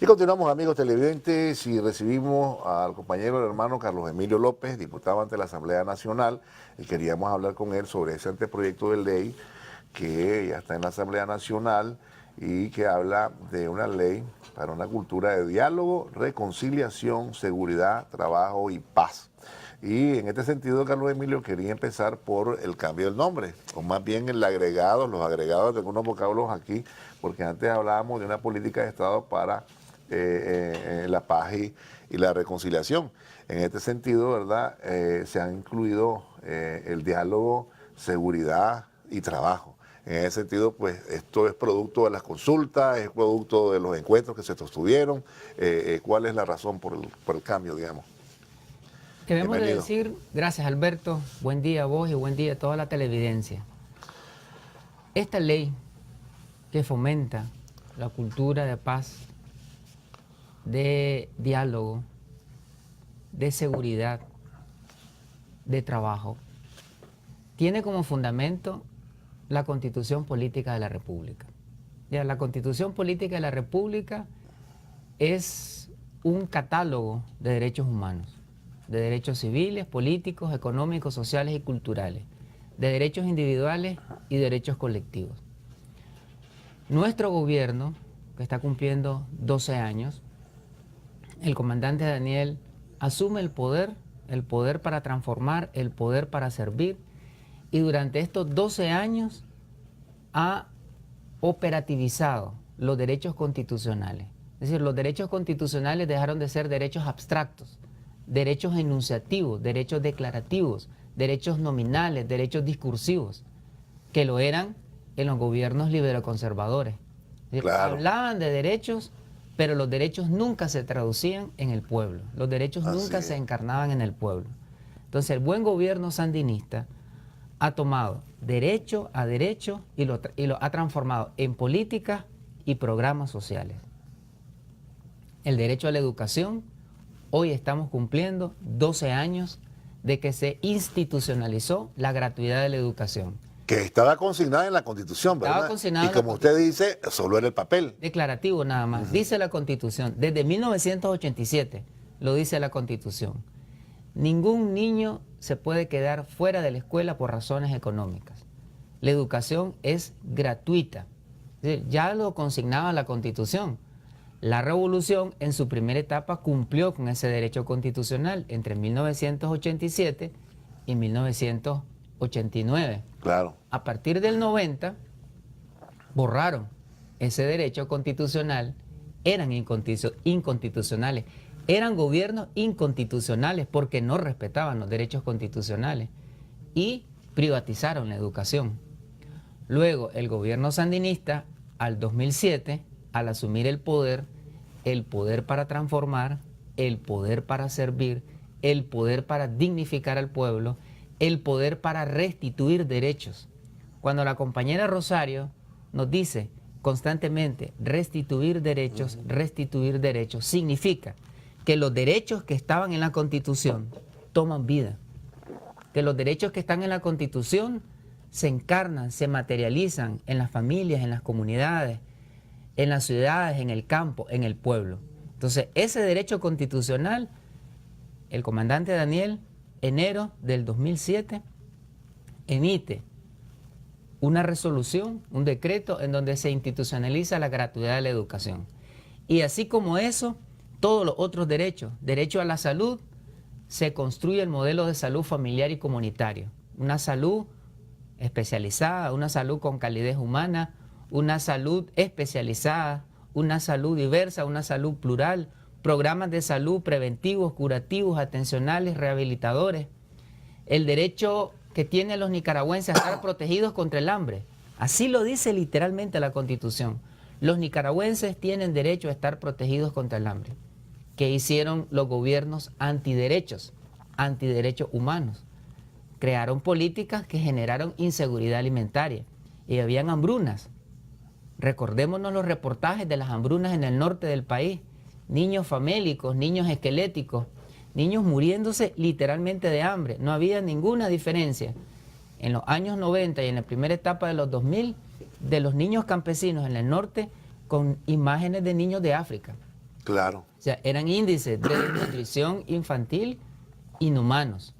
Y continuamos, amigos televidentes, y recibimos al compañero, el hermano Carlos Emilio López, diputado ante la Asamblea Nacional, y queríamos hablar con él sobre ese anteproyecto de ley que ya está en la Asamblea Nacional y que habla de una ley para una cultura de diálogo, reconciliación, seguridad, trabajo y paz. Y en este sentido, Carlos Emilio, quería empezar por el cambio del nombre, o más bien el agregado, los agregados de algunos vocablos aquí, porque antes hablábamos de una política de Estado para la paz y la reconciliación. En este sentido, ¿verdad? Se han incluido el diálogo, seguridad y trabajo. En ese sentido, pues esto es producto de las consultas, es producto de los encuentros que se sostuvieron. ¿Cuál es la razón por el cambio, digamos? Debemos de Bienvenido. decir, gracias Alberto, buen día a vos y buen día a toda la televidencia. Esta ley que fomenta la cultura de paz, de diálogo, de seguridad, de trabajo, tiene como fundamento la Constitución Política de la República. Ya, la Constitución Política de la República es un catálogo de derechos humanos, de derechos civiles, políticos, económicos, sociales y culturales, de derechos individuales y derechos colectivos. Nuestro gobierno, que está cumpliendo 12 años, el comandante Daniel asume el poder para transformar, el poder para servir, y durante estos 12 años ha operativizado los derechos constitucionales. Es decir, los derechos constitucionales dejaron de ser derechos abstractos, derechos enunciativos, derechos declarativos, derechos nominales, derechos discursivos, que lo eran en los gobiernos liberoconservadores. Claro. Hablaban de derechos, pero los derechos nunca se traducían en el pueblo, los derechos nunca se encarnaban en el pueblo. Entonces el buen gobierno sandinista ha tomado derecho a derecho y lo ha transformado en políticas y programas sociales. El derecho a la educación, hoy estamos cumpliendo 12 años de que se institucionalizó la gratuidad de la educación. Que estaba consignada en la Constitución, ¿verdad? Estaba consignada y como usted dice, solo era el papel. Declarativo nada más. Dice la Constitución, desde 1987 lo dice la Constitución. Ningún niño se puede quedar fuera de la escuela por razones económicas. La educación es gratuita. Ya lo consignaba la Constitución. La Revolución en su primera etapa cumplió con ese derecho constitucional entre 1987 y 1989. Claro. A partir del 90 borraron ese derecho constitucional, eran inconstitucionales. Eran gobiernos inconstitucionales porque no respetaban los derechos constitucionales y privatizaron la educación. Luego, el gobierno sandinista, al 2007, al asumir el poder para transformar, el poder para servir, el poder para dignificar al pueblo, el poder para restituir derechos. Cuando la compañera Rosario nos dice constantemente restituir derechos, significa que los derechos que estaban en la Constitución toman vida, que los derechos que están en la Constitución se encarnan, se materializan en las familias, en las comunidades, en las ciudades, en el campo, en el pueblo. Entonces, ese derecho constitucional, el comandante Daniel, enero del 2007, emite una resolución, un decreto en donde se institucionaliza la gratuidad de la educación. Y así como eso, todos los otros derechos, derecho a la salud, se construye el modelo de salud familiar y comunitario. Una salud especializada, una salud con calidez humana, una salud especializada, una salud diversa, una salud plural, programas de salud preventivos, curativos, atencionales, rehabilitadores. El derecho que tienen los nicaragüenses a estar protegidos contra el hambre. Así lo dice literalmente la Constitución. Los nicaragüenses tienen derecho a estar protegidos contra el hambre. ¿Qué hicieron los gobiernos antiderechos humanos? Crearon políticas que generaron inseguridad alimentaria y habían hambrunas. Recordémonos los reportajes de las hambrunas en el norte del país. Niños famélicos, niños esqueléticos, niños muriéndose literalmente de hambre. No había ninguna diferencia en los años 90 y en la primera etapa de los 2000 de los niños campesinos en el norte con imágenes de niños de África. Claro. O sea, eran índices de desnutrición infantil inhumanos.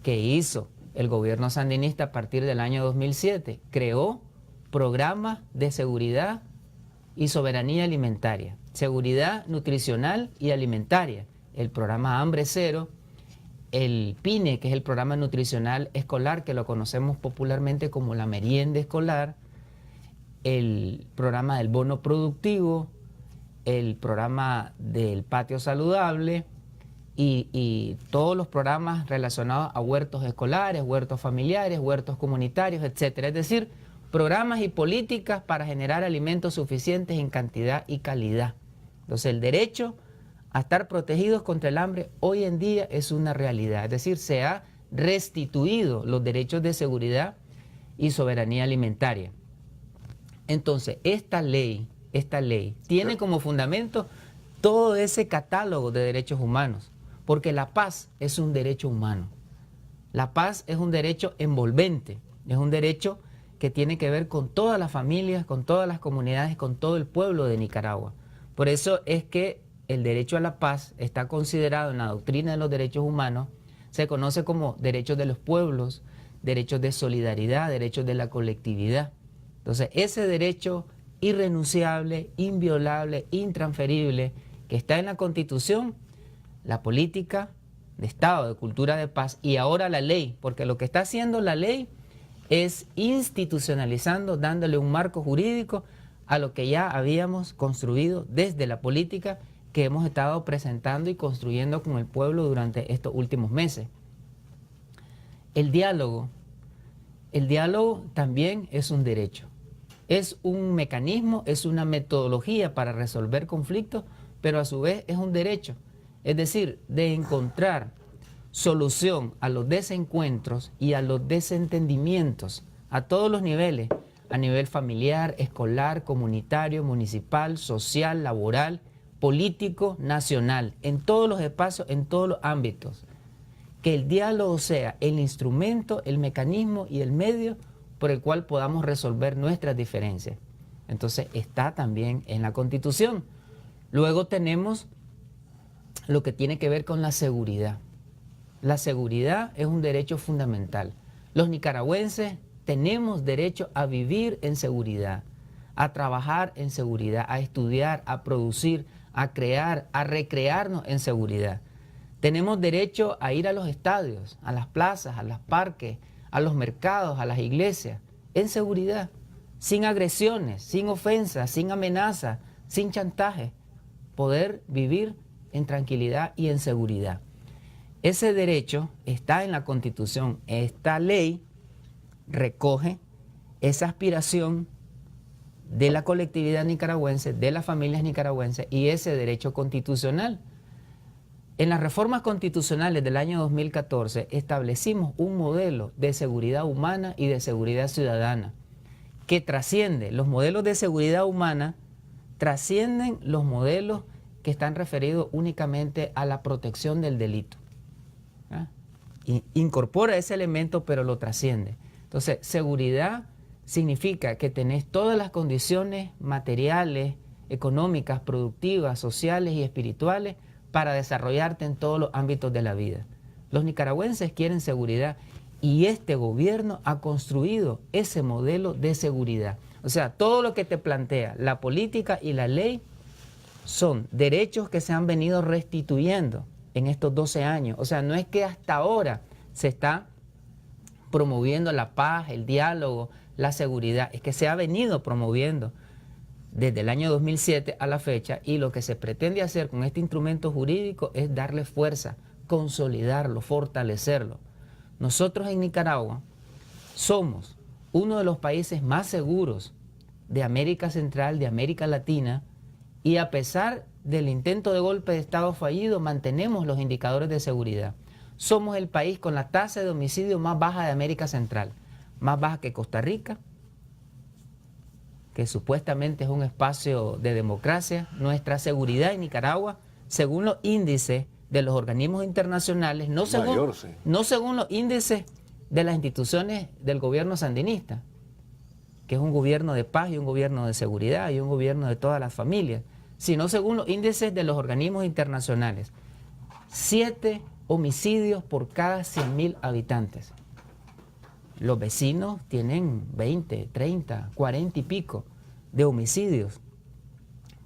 ¿Qué hizo el gobierno sandinista a partir del año 2007? Creó programas de seguridad y soberanía alimentaria, seguridad nutricional y alimentaria, el programa Hambre Cero, el PINE, que es el programa nutricional escolar, que lo conocemos popularmente como la merienda escolar, el programa del bono productivo, el programa del patio saludable y todos los programas relacionados a huertos escolares, huertos familiares, huertos comunitarios, etcétera. Es decir, programas y políticas para generar alimentos suficientes en cantidad y calidad. Entonces, el derecho a estar protegidos contra el hambre hoy en día es una realidad. Es decir, se ha restituido los derechos de seguridad y soberanía alimentaria. Entonces, esta ley tiene como fundamento todo ese catálogo de derechos humanos, porque la paz es un derecho humano. La paz es un derecho envolvente, es un derecho que tiene que ver con todas las familias, con todas las comunidades, con todo el pueblo de Nicaragua. Por eso es que el derecho a la paz está considerado en la doctrina de los derechos humanos, se conoce como derechos de los pueblos, derechos de solidaridad, derechos de la colectividad. Entonces, ese derecho irrenunciable, inviolable, intransferible, que está en la Constitución, la política de Estado, de cultura de paz, y ahora la ley, porque lo que está haciendo la ley es institucionalizando, dándole un marco jurídico a lo que ya habíamos construido desde la política que hemos estado presentando y construyendo con el pueblo durante estos últimos meses. El diálogo también es un derecho. Es un mecanismo, es una metodología para resolver conflictos, pero a su vez es un derecho. Es decir, de encontrar solución a los desencuentros y a los desentendimientos a todos los niveles, a nivel familiar, escolar, comunitario, municipal, social, laboral, político, nacional, en todos los espacios, en todos los ámbitos. Que el diálogo sea el instrumento, el mecanismo y el medio por el cual podamos resolver nuestras diferencias. Entonces está también en la Constitución. Luego tenemos lo que tiene que ver con la seguridad. La seguridad es un derecho fundamental. Los nicaragüenses tenemos derecho a vivir en seguridad, a trabajar en seguridad, a estudiar, a producir, a crear, a recrearnos en seguridad. Tenemos derecho a ir a los estadios, a las plazas, a los parques, a los mercados, a las iglesias, en seguridad, sin agresiones, sin ofensas, sin amenazas, sin chantaje. Poder vivir en tranquilidad y en seguridad. Ese derecho está en la Constitución. Esta ley recoge esa aspiración de la colectividad nicaragüense, de las familias nicaragüenses y ese derecho constitucional. En las reformas constitucionales del año 2014 establecimos un modelo de seguridad humana y de seguridad ciudadana que trasciende, los modelos de seguridad humana trascienden los modelos que están referidos únicamente a la protección del delito. Incorpora ese elemento, pero lo trasciende. Entonces, seguridad significa que tenés todas las condiciones materiales, económicas, productivas, sociales y espirituales para desarrollarte en todos los ámbitos de la vida. Los nicaragüenses quieren seguridad y este gobierno ha construido ese modelo de seguridad. O sea, todo lo que te plantea la política y la ley son derechos que se han venido restituyendo en estos 12 años. O sea, no es que hasta ahora se está promoviendo la paz, el diálogo, la seguridad, es que se ha venido promoviendo desde el año 2007 a la fecha y lo que se pretende hacer con este instrumento jurídico es darle fuerza, consolidarlo, fortalecerlo. Nosotros en Nicaragua somos uno de los países más seguros de América Central, de América Latina, y a pesar del intento de golpe de Estado fallido, mantenemos los indicadores de seguridad. Somos el país con la tasa de homicidio más baja de América Central, más baja que Costa Rica, que supuestamente es un espacio de democracia. Nuestra seguridad en Nicaragua, según los índices de los organismos internacionales, no según los índices de las instituciones del gobierno sandinista, que es un gobierno de paz y un gobierno de seguridad y un gobierno de todas las familias, sino según los índices de los organismos internacionales. 7 homicidios por cada 100.000 habitantes. Los vecinos tienen 20, 30, 40 y pico de homicidios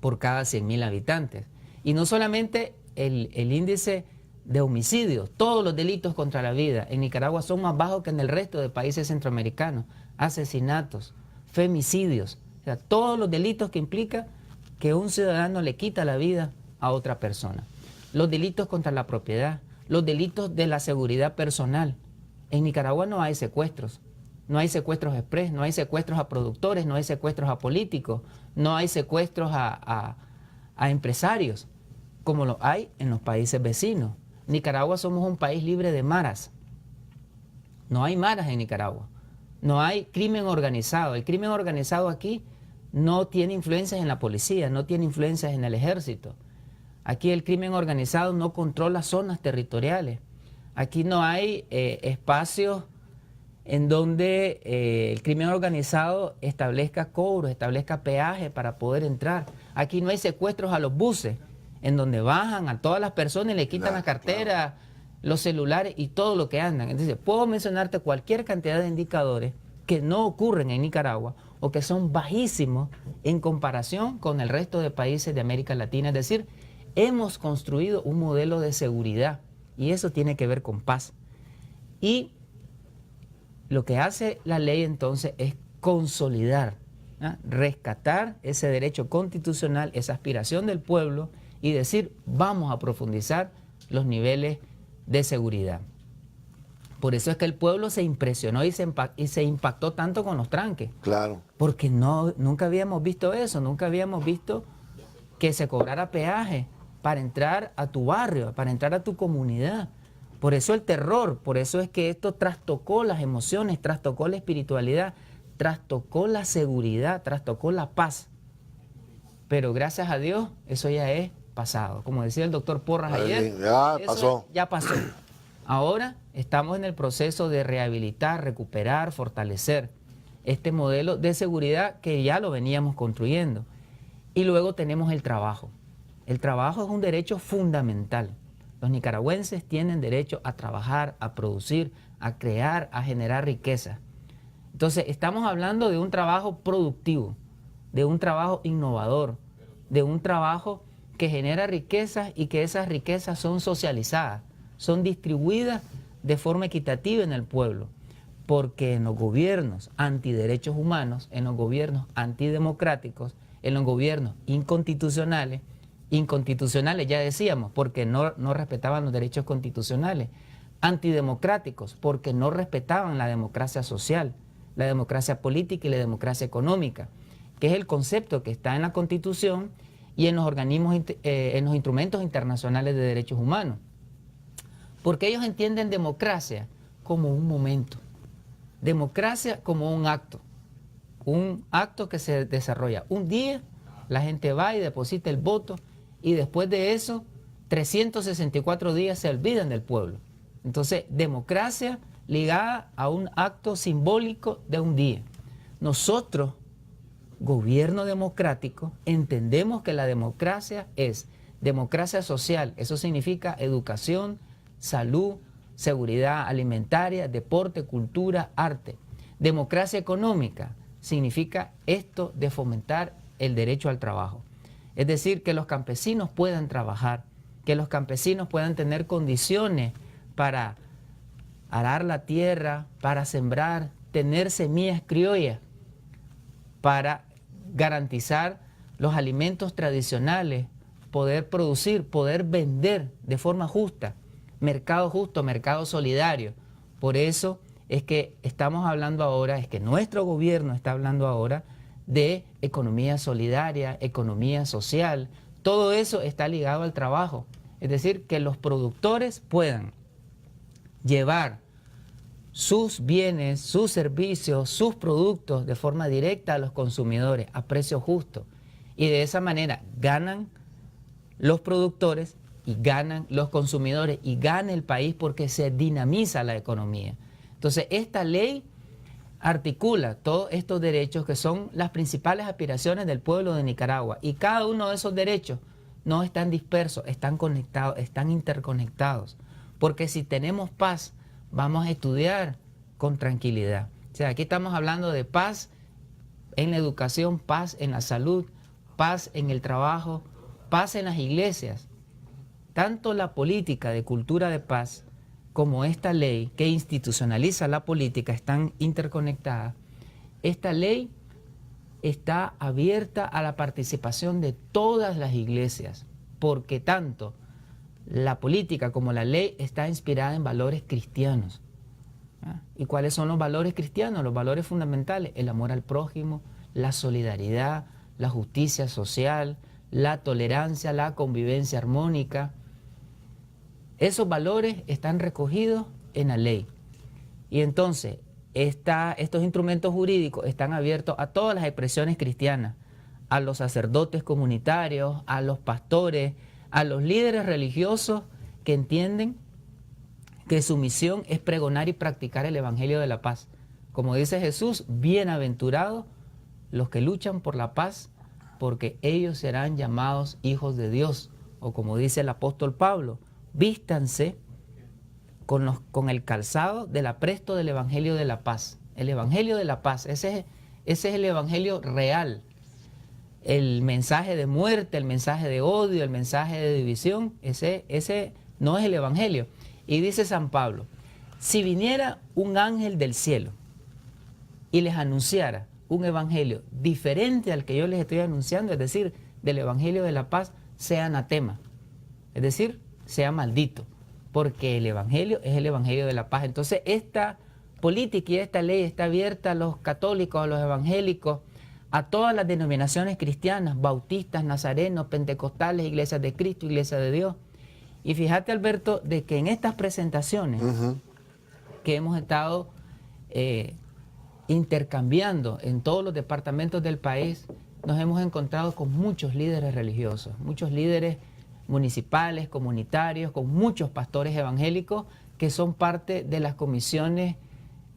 por cada 100.000 habitantes. Y no solamente el índice de homicidios, todos los delitos contra la vida en Nicaragua son más bajos que en el resto de países centroamericanos. Asesinatos, femicidios, o sea, todos los delitos que implica que un ciudadano le quita la vida a otra persona. Los delitos contra la propiedad, los delitos de la seguridad personal. En Nicaragua no hay secuestros. No hay secuestros express, no hay secuestros a productores, no hay secuestros a políticos, no hay secuestros a empresarios, como lo hay en los países vecinos. Nicaragua somos un país libre de maras. No hay maras en Nicaragua. No hay crimen organizado. El crimen organizado aquí no tiene influencias en la policía, no tiene influencias en el ejército. Aquí el crimen organizado no controla zonas territoriales. Aquí no hay espacios en donde el crimen organizado establezca cobros, establezca peaje para poder entrar. Aquí no hay secuestros a los buses, en donde bajan a todas las personas y le quitan la cartera, los celulares y todo lo que andan. Entonces, puedo mencionarte cualquier cantidad de indicadores que no ocurren en Nicaragua o que son bajísimos en comparación con el resto de países de América Latina. Es decir, hemos construido un modelo de seguridad y eso tiene que ver con paz. Y lo que hace la ley entonces es consolidar, ¿no? Rescatar ese derecho constitucional, esa aspiración del pueblo y decir, vamos a profundizar los niveles de seguridad. Por eso es que el pueblo se impresionó y se impactó tanto con los tranques. Claro. Porque nunca habíamos visto eso, nunca habíamos visto que se cobrara peaje para entrar a tu barrio, para entrar a tu comunidad. Por eso el terror, por eso es que esto trastocó las emociones, trastocó la espiritualidad, trastocó la seguridad, trastocó la paz. Pero gracias a Dios, eso ya es pasado. Como decía el doctor Porras ayer, ya eso pasó. ya pasó. Ahora estamos en el proceso de rehabilitar, recuperar, fortalecer este modelo de seguridad que ya lo veníamos construyendo. Y luego tenemos el trabajo. El trabajo es un derecho fundamental. Los nicaragüenses tienen derecho a trabajar, a producir, a crear, a generar riqueza. Entonces, estamos hablando de un trabajo productivo, de un trabajo innovador, de un trabajo que genera riquezas y que esas riquezas son socializadas, son distribuidas de forma equitativa en el pueblo. Porque en los gobiernos antiderechos humanos, en los gobiernos antidemocráticos, en los gobiernos inconstitucionales ya decíamos, porque no respetaban los derechos constitucionales, antidemocráticos, porque no respetaban la democracia social, la democracia política y la democracia económica, que es el concepto que está en la Constitución y en los organismos, en los instrumentos internacionales de derechos humanos. Porque ellos entienden democracia como un momento, democracia como un acto que se desarrolla un día, la gente va y deposita el voto y después de eso 364 días se olvidan del pueblo. Entonces, democracia ligada a un acto simbólico de un día. Nosotros, gobierno democrático, entendemos que la democracia es democracia social. Eso significa educación, salud, seguridad alimentaria, deporte, cultura, arte. Democracia económica significa esto de fomentar el derecho al trabajo. Es decir, que los campesinos puedan trabajar, que los campesinos puedan tener condiciones para arar la tierra, para sembrar, tener semillas criollas, para garantizar los alimentos tradicionales, poder producir, poder vender de forma justa, mercado justo, mercado solidario. Por eso es que estamos hablando ahora, es que nuestro gobierno está hablando ahora de economía solidaria, economía social. Todo eso está ligado al trabajo. Es decir, que los productores puedan llevar sus bienes, sus servicios, sus productos de forma directa a los consumidores a precio justo. Y de esa manera ganan los productores y ganan los consumidores y gana el país porque se dinamiza la economía. Entonces, esta ley articula todos estos derechos que son las principales aspiraciones del pueblo de Nicaragua. Y cada uno de esos derechos no están dispersos, están conectados, están interconectados. Porque si tenemos paz, vamos a estudiar con tranquilidad. O sea, aquí estamos hablando de paz en la educación, paz en la salud, paz en el trabajo, paz en las iglesias. Tanto la política de cultura de paz como esta ley que institucionaliza la política están interconectadas. Esta ley está abierta a la participación de todas las iglesias, porque tanto la política como la ley está inspirada en valores cristianos. ¿Y cuáles son los valores cristianos? Los valores fundamentales: el amor al prójimo, la solidaridad, la justicia social, la tolerancia, la convivencia armónica. Esos valores están recogidos en la ley. Y entonces, estos instrumentos jurídicos están abiertos a todas las expresiones cristianas, a los sacerdotes comunitarios, a los pastores, a los líderes religiosos que entienden que su misión es pregonar y practicar el Evangelio de la paz. Como dice Jesús, bienaventurados los que luchan por la paz, porque ellos serán llamados hijos de Dios. O como dice el apóstol Pablo, vístanse con el calzado del apresto del Evangelio de la paz. El Evangelio de la paz, ese es el Evangelio real. El mensaje de muerte, el mensaje de odio, el mensaje de división, ese no es el Evangelio. Y dice San Pablo, si viniera un ángel del cielo y les anunciara un evangelio diferente al que yo les estoy anunciando, es decir, del Evangelio de la paz, sea anatema, es decir, sea maldito, porque el Evangelio es el Evangelio de la paz. Entonces esta política y esta ley está abierta a los católicos, a los evangélicos, a todas las denominaciones cristianas, bautistas, nazarenos, pentecostales, iglesias de Cristo, iglesias de Dios. Y fíjate, Alberto, de que en estas presentaciones que hemos estado intercambiando en todos los departamentos del país, nos hemos encontrado con muchos líderes religiosos, muchos líderes municipales, comunitarios, con muchos pastores evangélicos que son parte de las comisiones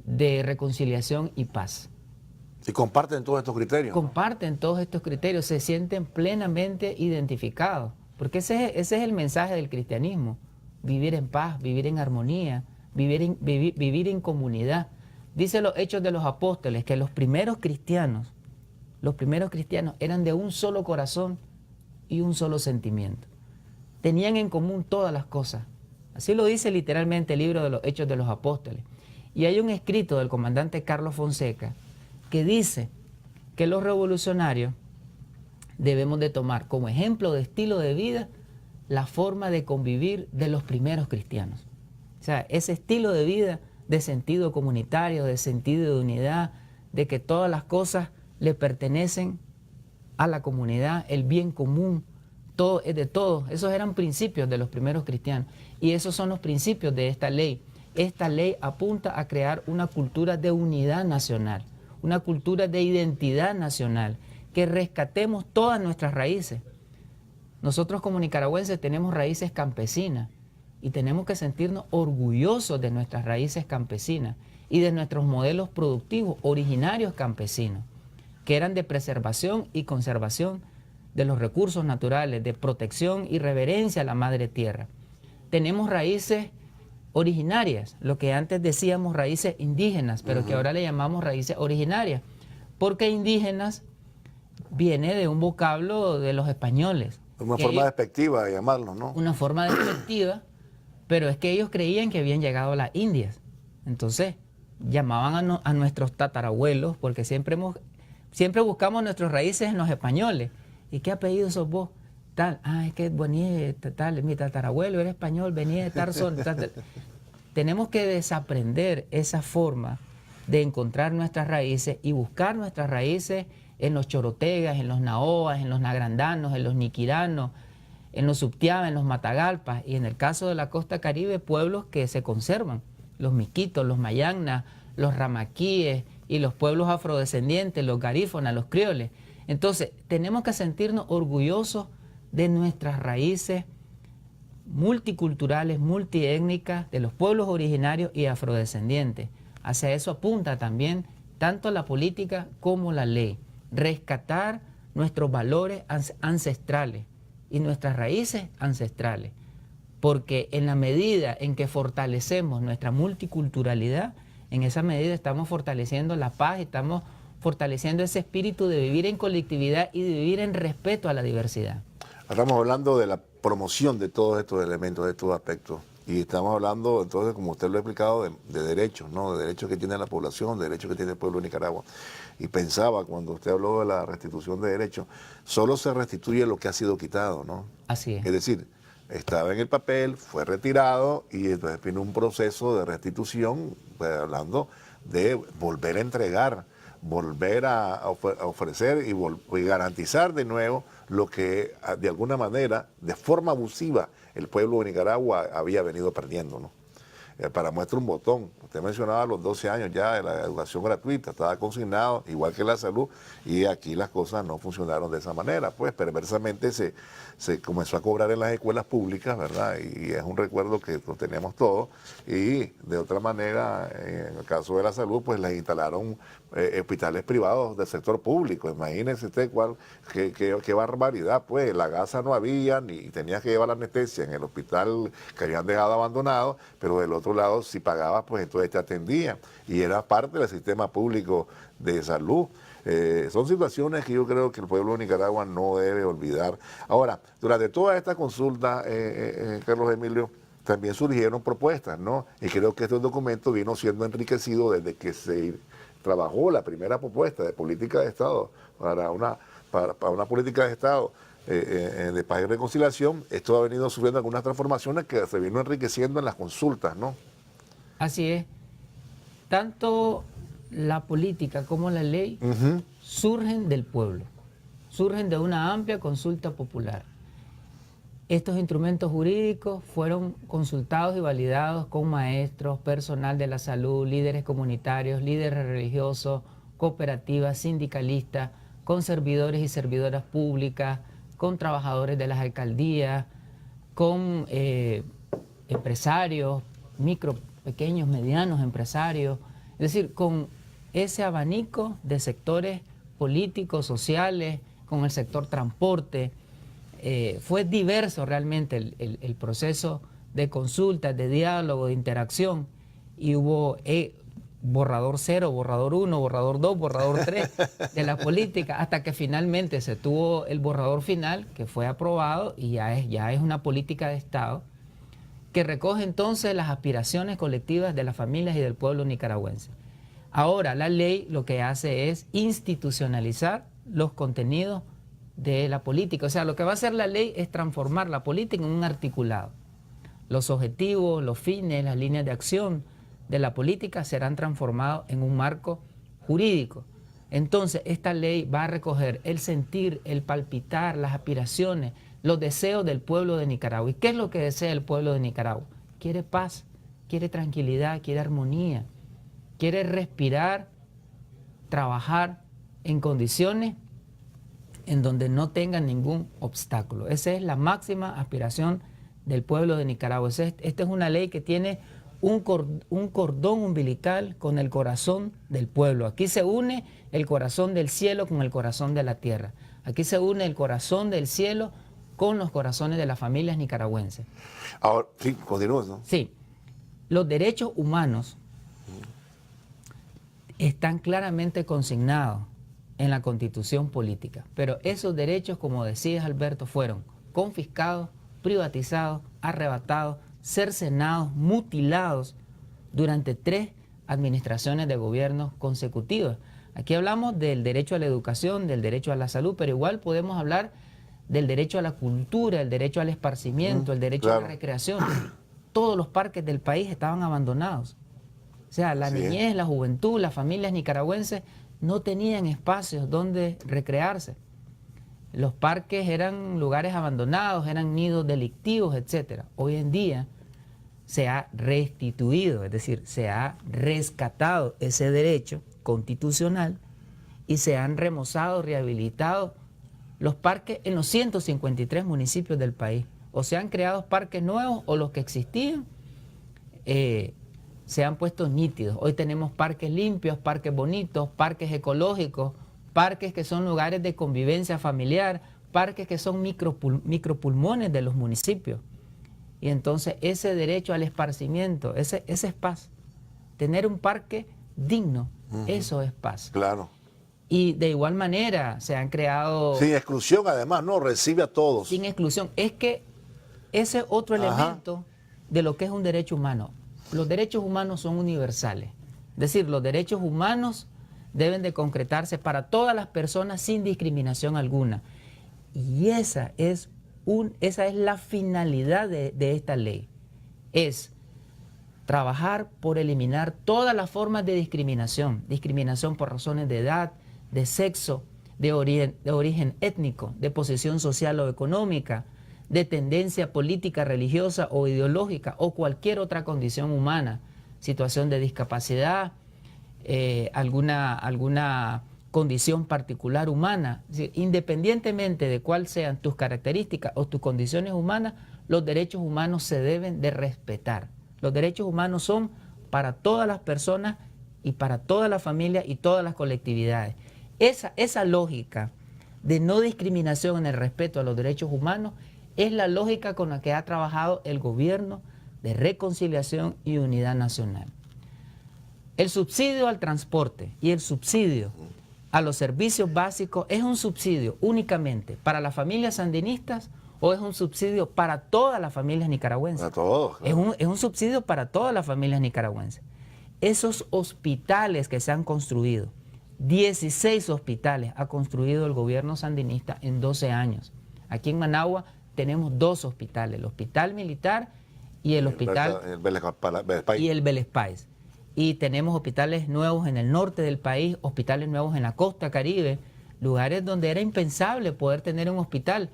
de reconciliación y paz. ¿Y comparten todos estos criterios? Comparten todos estos criterios, se sienten plenamente identificados, porque ese es el mensaje del cristianismo: vivir en paz, vivir en armonía, vivir en comunidad. Dice los Hechos de los Apóstoles que los primeros cristianos eran de un solo corazón y un solo sentimiento. Tenían en común todas las cosas. Así lo dice literalmente el libro de los Hechos de los Apóstoles. Y hay un escrito del comandante Carlos Fonseca que dice que los revolucionarios debemos de tomar como ejemplo de estilo de vida la forma de convivir de los primeros cristianos. O sea, ese estilo de vida de sentido comunitario, de sentido de unidad, de que todas las cosas le pertenecen a la comunidad, el bien común, todo es de todos. Esos eran principios de los primeros cristianos y esos son los principios de esta ley. Esta ley apunta a crear una cultura de unidad nacional, una cultura de identidad nacional, que rescatemos todas nuestras raíces. Nosotros como nicaragüenses tenemos raíces campesinas y tenemos que sentirnos orgullosos de nuestras raíces campesinas y de nuestros modelos productivos originarios campesinos, que eran de preservación y conservación de los recursos naturales, de protección y reverencia a la madre tierra. Tenemos raíces originarias, lo que antes decíamos raíces indígenas, pero que ahora le llamamos raíces originarias, porque indígenas viene de un vocablo de los españoles. Una forma despectiva de llamarlo, ¿no? Una forma despectiva, pero es que ellos creían que habían llegado las Indias. Entonces, llamaban a nuestros tatarabuelos, porque siempre buscamos nuestras raíces en los españoles. ¿Y qué apellido sos vos? Tal, es que venía tal, mi tatarabuelo era español, venía de Tarzón. Tenemos que desaprender esa forma de encontrar nuestras raíces y buscar nuestras raíces en los chorotegas, en los naoas, en los nagrandanos, en los niquiranos, en los subtiabas, en los matagalpas y en el caso de la costa caribe, pueblos que se conservan, los miquitos, los mayagnas, los ramaquíes y los pueblos afrodescendientes, los garífonas, los crioles. Entonces, tenemos que sentirnos orgullosos de nuestras raíces multiculturales, multiétnicas, de los pueblos originarios y afrodescendientes. Hacia eso apunta también tanto la política como la ley. Rescatar nuestros valores ancestrales y nuestras raíces ancestrales. Porque en la medida en que fortalecemos nuestra multiculturalidad, en esa medida estamos fortaleciendo la paz, estamos fortaleciendo ese espíritu de vivir en colectividad y de vivir en respeto a la diversidad. Estamos hablando de la promoción de todos estos elementos, de estos aspectos. Y estamos hablando, entonces, como usted lo ha explicado, de derechos, ¿no? De derechos que tiene la población, de derechos que tiene el pueblo de Nicaragua. Y pensaba, cuando usted habló de la restitución de derechos, solo se restituye lo que ha sido quitado, ¿no? Así es. Es decir, estaba en el papel, fue retirado y entonces vino un proceso de restitución, pues, hablando de volver a entregar, volver a ofrecer y garantizar de nuevo lo que de alguna manera, de forma abusiva, el pueblo de Nicaragua había venido perdiendo, ¿no? Para muestra un botón, usted mencionaba los 12 años ya de la educación gratuita, estaba consignado, igual que la salud, y aquí las cosas no funcionaron de esa manera, pues perversamente se comenzó a cobrar en las escuelas públicas, ¿verdad? Y es un recuerdo que lo tenemos todos, y de otra manera, en el caso de la salud, pues les instalaron hospitales privados del sector público. Imagínense usted qué barbaridad, pues la gasa no había, ni tenías que llevar la anestesia en el hospital que habían dejado abandonado, pero del otro lado, si pagabas, pues entonces te atendían, y era parte del sistema público de salud. Son situaciones que yo creo que el pueblo de Nicaragua no debe olvidar. Ahora, durante toda esta consulta, Carlos Emilio, también surgieron propuestas, ¿no? Y creo que este documento vino siendo enriquecido desde que se trabajó la primera propuesta de política de Estado para una política de Estado de paz y reconciliación. Esto ha venido sufriendo algunas transformaciones que se vino enriqueciendo en las consultas, ¿no? Así es. Tanto la política como la ley surgen del pueblo, surgen de una amplia consulta popular. Estos instrumentos jurídicos fueron consultados y validados con maestros, personal de la salud, líderes comunitarios, líderes religiosos, cooperativas, sindicalistas, con servidores y servidoras públicas, con trabajadores de las alcaldías, con empresarios, pequeños, medianos empresarios, es decir, con ese abanico de sectores políticos, sociales, con el sector transporte. Fue diverso realmente el proceso de consulta, de diálogo, de interacción, y hubo borrador 0, borrador 1, borrador 2, borrador 3 de la política, hasta que finalmente se tuvo el borrador final, que fue aprobado, y ya es una política de Estado que recoge entonces las aspiraciones colectivas de las familias y del pueblo nicaragüense. Ahora, la ley lo que hace es institucionalizar los contenidos de la política. O sea, lo que va a hacer la ley es transformar la política en un articulado. Los objetivos, los fines, las líneas de acción de la política serán transformados en un marco jurídico. Entonces, esta ley va a recoger el sentir, el palpitar, las aspiraciones, los deseos del pueblo de Nicaragua. ¿Y qué es lo que desea el pueblo de Nicaragua? Quiere paz, quiere tranquilidad, quiere armonía, quiere respirar, trabajar en condiciones en donde no tengan ningún obstáculo. Esa es la máxima aspiración del pueblo de Nicaragua. Esta es una ley que tiene un cordón umbilical con el corazón del pueblo. Aquí se une el corazón del cielo con el corazón de la tierra. Aquí se une el corazón del cielo con los corazones de las familias nicaragüenses. Ahora, sí, continúa, ¿no? Sí, los derechos humanos están claramente consignados en la Constitución política, pero esos derechos, como decías, Alberto, fueron confiscados, privatizados, arrebatados, cercenados, mutilados durante 3 administraciones de gobierno consecutivas. Aquí hablamos del derecho a la educación, del derecho a la salud, pero igual podemos hablar del derecho a la cultura, el derecho al esparcimiento, el derecho a la recreación. Todos los parques del país estaban abandonados. O sea, la niñez, la juventud, las familias nicaragüenses no tenían espacios donde recrearse. Los parques eran lugares abandonados, eran nidos delictivos, etc. Hoy en día se ha restituido, es decir, se ha rescatado ese derecho constitucional y se han remozado, rehabilitado los parques en los 153 municipios del país. O se han creado parques nuevos o los que existían se han puesto nítidos. Hoy tenemos parques limpios, parques bonitos, parques ecológicos, parques que son lugares de convivencia familiar, parques que son micropulmones de los municipios. Y entonces ese derecho al esparcimiento, ese es paz. Tener un parque digno, eso es paz. Claro. Y de igual manera se han creado... Sin exclusión, además, no, recibe a todos. Sin exclusión. Es que ese es otro elemento de lo que es un derecho humano. Los derechos humanos son universales. Es decir, los derechos humanos deben de concretarse para todas las personas sin discriminación alguna. Y esa es la finalidad de esta ley. Es trabajar por eliminar todas las formas de discriminación. Discriminación por razones de edad, de sexo, de origen étnico, de posición social o económica, de tendencia política, religiosa o ideológica o cualquier otra condición humana, situación de discapacidad, alguna condición particular humana. Es decir, independientemente de cuáles sean tus características o tus condiciones humanas, los derechos humanos se deben de respetar. Los derechos humanos son para todas las personas y para todas las familias y todas las colectividades. Esa lógica de no discriminación en el respeto a los derechos humanos es la lógica con la que ha trabajado el gobierno de reconciliación y unidad nacional. El subsidio al transporte y el subsidio a los servicios básicos es un subsidio únicamente para las familias sandinistas o es un subsidio para todas las familias nicaragüenses. Para todos. Claro. Es un subsidio para todas las familias nicaragüenses. Esos hospitales que se han construido, 16 hospitales ha construido el gobierno sandinista en 12 años. Aquí en Managua tenemos 2 hospitales, el hospital militar y el hospital y el Vélez Páez. Y tenemos hospitales nuevos en el norte del país, hospitales nuevos en la costa caribe, lugares donde era impensable poder tener un hospital,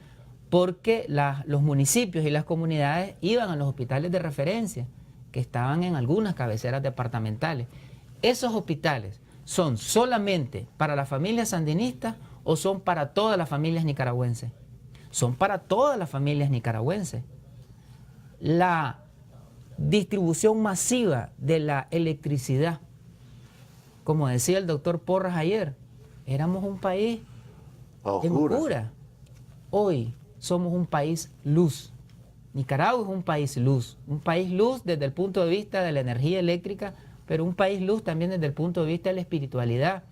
porque los municipios y las comunidades iban a los hospitales de referencia, que estaban en algunas cabeceras departamentales. Esos hospitales son solamente para las familias sandinistas o son para todas las familias nicaragüenses. Son para todas las familias nicaragüenses. La distribución masiva de la electricidad, como decía el doctor Porras ayer, éramos un país en oscura. Hoy somos un país luz. Nicaragua es un país luz desde el punto de vista de la energía eléctrica, pero un país luz también desde el punto de vista de la espiritualidad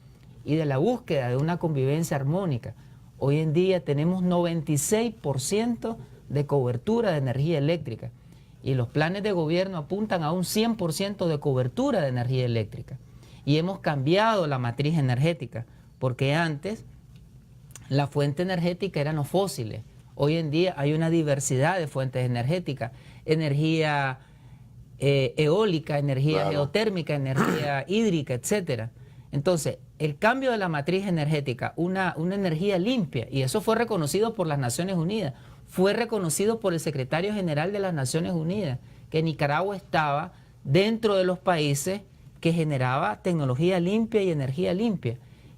y de la búsqueda de una convivencia armónica. Hoy en día tenemos 96% de cobertura de energía eléctrica y los planes de gobierno apuntan a un 100% de cobertura de energía eléctrica. Y hemos cambiado la matriz energética, porque antes la fuente energética eran los fósiles. Hoy en día hay una diversidad de fuentes energéticas, energía eólica, energía geotérmica, energía hídrica, etc. Entonces, el cambio de la matriz energética, una energía limpia, y eso fue reconocido por las Naciones Unidas, fue reconocido por el secretario general de las Naciones Unidas, que Nicaragua estaba dentro de los países que generaba tecnología limpia y energía limpia.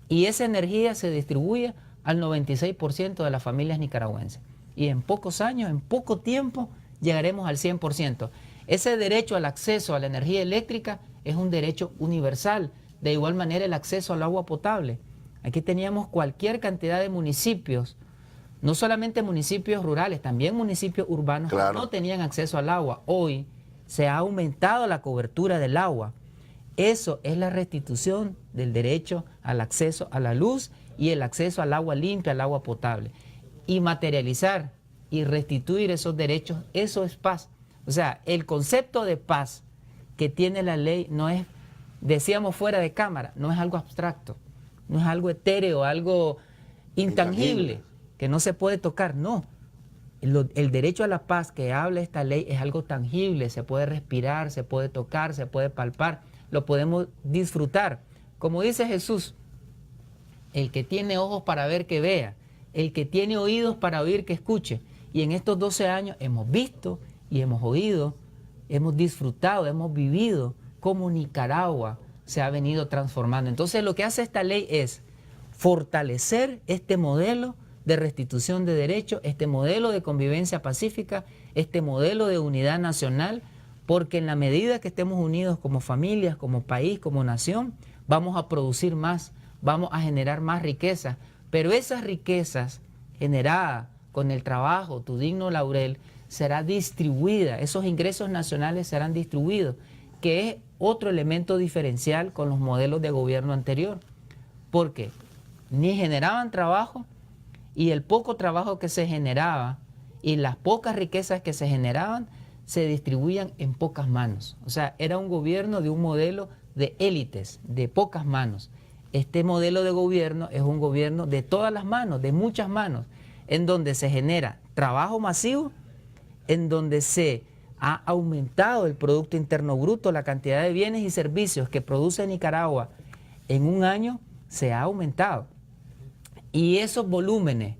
Y esa energía se distribuye al 96% de las familias nicaragüenses. Y en pocos años, en poco tiempo, llegaremos al 100%. Ese derecho al acceso a la energía eléctrica es un derecho universal. De igual manera el acceso al agua potable. Aquí teníamos cualquier cantidad de municipios, no solamente municipios rurales, también municipios urbanos que no tenían acceso al agua. Hoy se ha aumentado la cobertura del agua. Eso es la restitución del derecho al acceso a la luz y el acceso al agua limpia, al agua potable. Y materializar y restituir esos derechos, eso es paz. O sea, el concepto de paz que tiene la ley no es, decíamos fuera de cámara, no es algo abstracto, no es algo etéreo, algo intangible, que no se puede tocar, no. El derecho a la paz que habla esta ley es algo tangible, se puede respirar, se puede tocar, se puede palpar, lo podemos disfrutar. Como dice Jesús, el que tiene ojos para ver que vea, el que tiene oídos para oír que escuche. Y en estos 12 años hemos visto y hemos oído, hemos disfrutado, hemos vivido cómo Nicaragua se ha venido transformando. Entonces lo que hace esta ley es fortalecer este modelo de restitución de derechos, este modelo de convivencia pacífica, este modelo de unidad nacional, porque en la medida que estemos unidos como familias, como país, como nación, vamos a producir más, vamos a generar más riqueza, pero esas riquezas generadas con el trabajo, tu digno laurel, será distribuida, esos ingresos nacionales serán distribuidos, que es otro elemento diferencial con los modelos de gobierno anterior, porque ni generaban trabajo y el poco trabajo que se generaba y las pocas riquezas que se generaban se distribuían en pocas manos. O sea, era un gobierno de un modelo de élites, de pocas manos. Este modelo de gobierno es un gobierno de todas las manos, de muchas manos, en donde se genera trabajo masivo, en donde se ha aumentado el Producto Interno Bruto, la cantidad de bienes y servicios que produce Nicaragua en un año se ha aumentado. Y esos volúmenes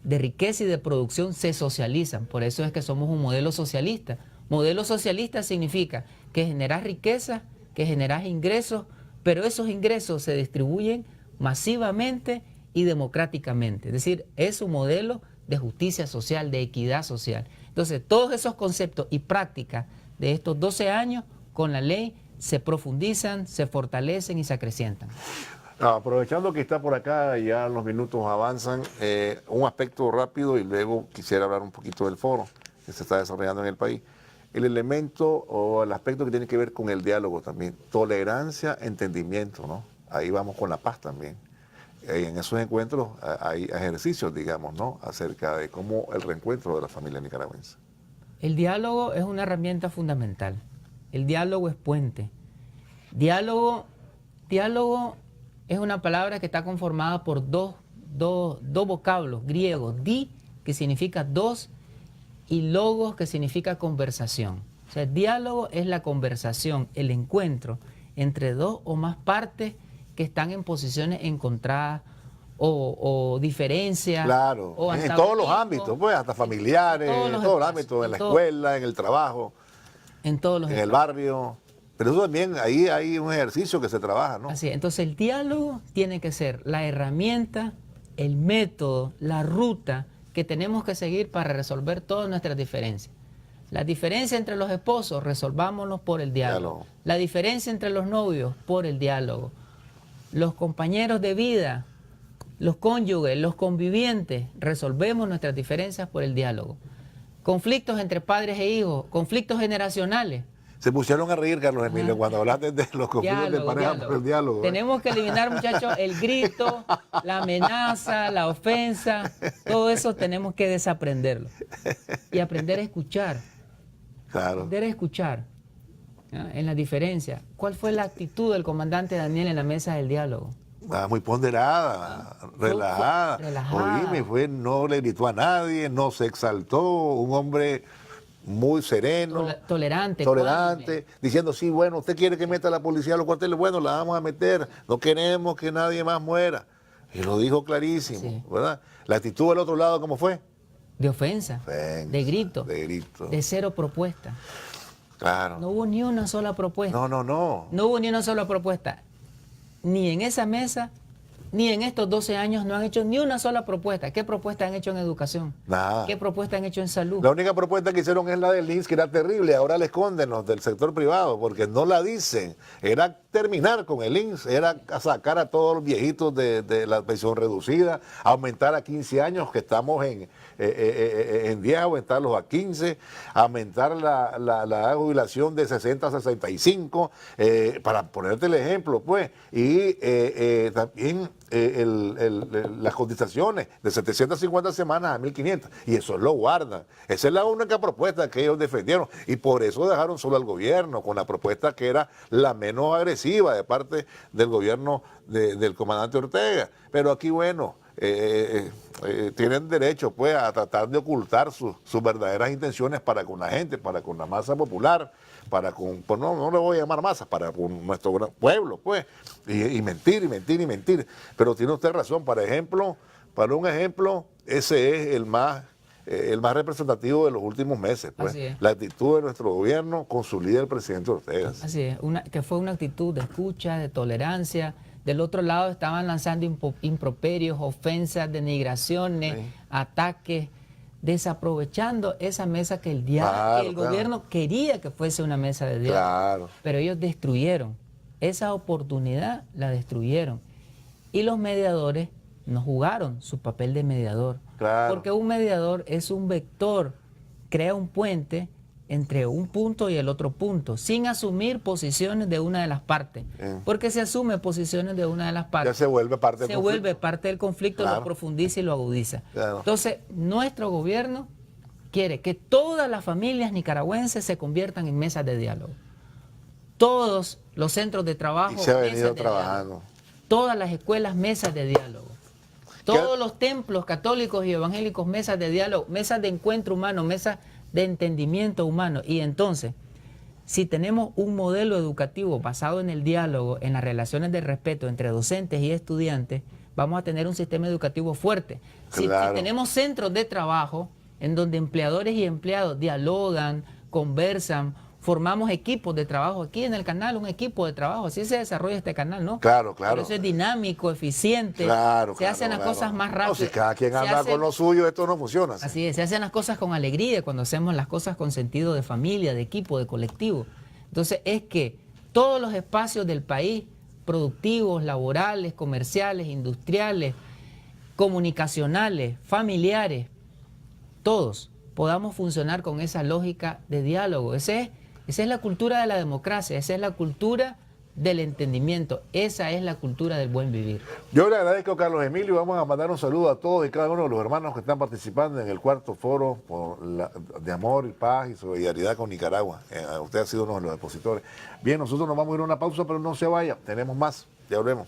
de riqueza y de producción se socializan. Por eso es que somos un modelo socialista. Modelo socialista significa que generas riqueza, que generas ingresos, pero esos ingresos se distribuyen masivamente y democráticamente. Es decir, es un modelo de justicia social, de equidad social. Entonces, todos esos conceptos y prácticas de estos 12 años con la ley se profundizan, se fortalecen y se acrecientan. Aprovechando que está por acá, ya los minutos avanzan, un aspecto rápido y luego quisiera hablar un poquito del foro que se está desarrollando en el país. El elemento o el aspecto que tiene que ver con el diálogo también, tolerancia, entendimiento, ¿no? Ahí vamos con la paz también. En esos encuentros hay ejercicios, digamos, ¿no? Acerca de cómo el reencuentro de la familia nicaragüense. El diálogo es una herramienta fundamental. El diálogo es puente. Diálogo es una palabra que está conformada por dos vocablos griegos, di, que significa dos, y logos, que significa conversación. O sea, el diálogo es la conversación, el encuentro entre dos o más partes que están en posiciones encontradas o diferencias. Claro, o en todos los ámbitos, pues, hasta familiares, en todos los ámbitos, en la escuela, en el trabajo, en todos los en el barrio. Pero eso también, ahí hay un ejercicio que se trabaja, ¿no? Así es. Entonces el diálogo tiene que ser la herramienta, el método, la ruta que tenemos que seguir para resolver todas nuestras diferencias. La diferencia entre los esposos, resolvámonos por el diálogo. La diferencia entre los novios, por el diálogo. Los compañeros de vida, los cónyuges, los convivientes, resolvemos nuestras diferencias por el diálogo. Conflictos entre padres e hijos, conflictos generacionales. Se pusieron a reír, Carlos Emilio, cuando hablaste de los conflictos de pareja por el diálogo. Tenemos que eliminar, muchachos, el grito, la amenaza, la ofensa, todo eso tenemos que desaprenderlo. Y aprender a escuchar. Claro. Aprender a escuchar, ¿no? En la diferencia. ¿Cuál fue la actitud del comandante Daniel en la mesa del diálogo? Muy ponderada, relajada. Oíme, no le gritó a nadie, no se exaltó, un hombre muy sereno, tolerante, diciendo, sí, bueno, usted quiere que meta a la policía a los cuarteles, bueno, la vamos a meter, no queremos que nadie más muera. Y lo dijo clarísimo, sí. ¿Verdad? La actitud del otro lado, ¿cómo fue? De ofensa, de grito, de cero propuesta. Claro. No hubo ni una sola propuesta. No. No hubo ni una sola propuesta. Ni en esa mesa, ni en estos 12 años no han hecho ni una sola propuesta. ¿Qué propuesta han hecho en educación? Nada. ¿Qué propuesta han hecho en salud? La única propuesta que hicieron es la del INS, que era terrible. Ahora la esconden los del sector privado, porque no la dicen. Era terminar con el INS, era sacar a todos los viejitos de la pensión reducida, aumentar a 15 años, que estamos en 10, aumentarlos a 15, aumentar la jubilación de 60 a 65, para ponerte el ejemplo, pues. Y también las cotizaciones de 750 semanas a 1.500, y eso lo guardan. Esa es la única propuesta que ellos defendieron, y por eso dejaron solo al gobierno, con la propuesta que era la menos agresiva de parte del gobierno del comandante Ortega. Pero aquí, bueno, tienen derecho, pues, a tratar de ocultar sus verdaderas intenciones para con la gente, para con la masa popular, para con, pues no le voy a llamar masa, para con nuestro pueblo, pues, y mentir. Pero tiene usted razón, para un ejemplo, ese es el más representativo de los últimos meses, pues. La actitud de nuestro gobierno con su líder, el presidente Ortega. Así es, que fue una actitud de escucha, de tolerancia. Del otro lado estaban lanzando improperios, ofensas, denigraciones, ataques desaprovechando esa mesa que el Claro, claro. gobierno quería que fuese una mesa de diálogo. Claro. Pero ellos destruyeron. Esa oportunidad la destruyeron. Y los mediadores no jugaron su papel de mediador. Claro. Porque un mediador es un vector, crea un puente entre un punto y el otro punto, sin asumir posiciones de una de las partes. Bien. Porque si asume posiciones de una de las partes, Ya se vuelve parte del se conflicto. vuelve parte del conflicto, Claro. lo profundiza y lo agudiza. Claro. Entonces, nuestro gobierno quiere que todas las familias nicaragüenses se conviertan en mesas de diálogo. Todos los centros de trabajo, Y se ha mesas venido de trabajando. diálogo. Todas las escuelas, mesas de diálogo. Todos los templos católicos y evangélicos, mesas de diálogo, mesas de encuentro humano, mesas de entendimiento humano. Y entonces, si tenemos un modelo educativo basado en el diálogo, en las relaciones de respeto entre docentes y estudiantes, vamos a tener un sistema educativo fuerte. Si Claro. tenemos centros de trabajo en donde empleadores y empleados dialogan, conversan, formamos equipos de trabajo aquí en el canal, un equipo de trabajo, así se desarrolla este canal, ¿no? Claro, claro. Pero eso es dinámico, eficiente, Claro, se hacen las claro. cosas más No, rápido. si cada quien Se anda hace- con lo suyo, esto no funciona. así. Así es, se hacen las cosas con alegría cuando hacemos las cosas con sentido de familia, de equipo, de colectivo. Entonces es que todos los espacios del país, productivos, laborales, comerciales, industriales, comunicacionales, familiares, todos podamos funcionar con esa lógica de diálogo. Esa es la cultura de la democracia, esa es la cultura del entendimiento, esa es la cultura del buen vivir. Yo le agradezco a Carlos Emilio, vamos a mandar un saludo a todos y cada uno de los hermanos que están participando en el cuarto foro de amor y paz y solidaridad con Nicaragua. Usted ha sido uno de los expositores. Bien, nosotros nos vamos a ir a una pausa, pero no se vaya, tenemos más, ya volvemos.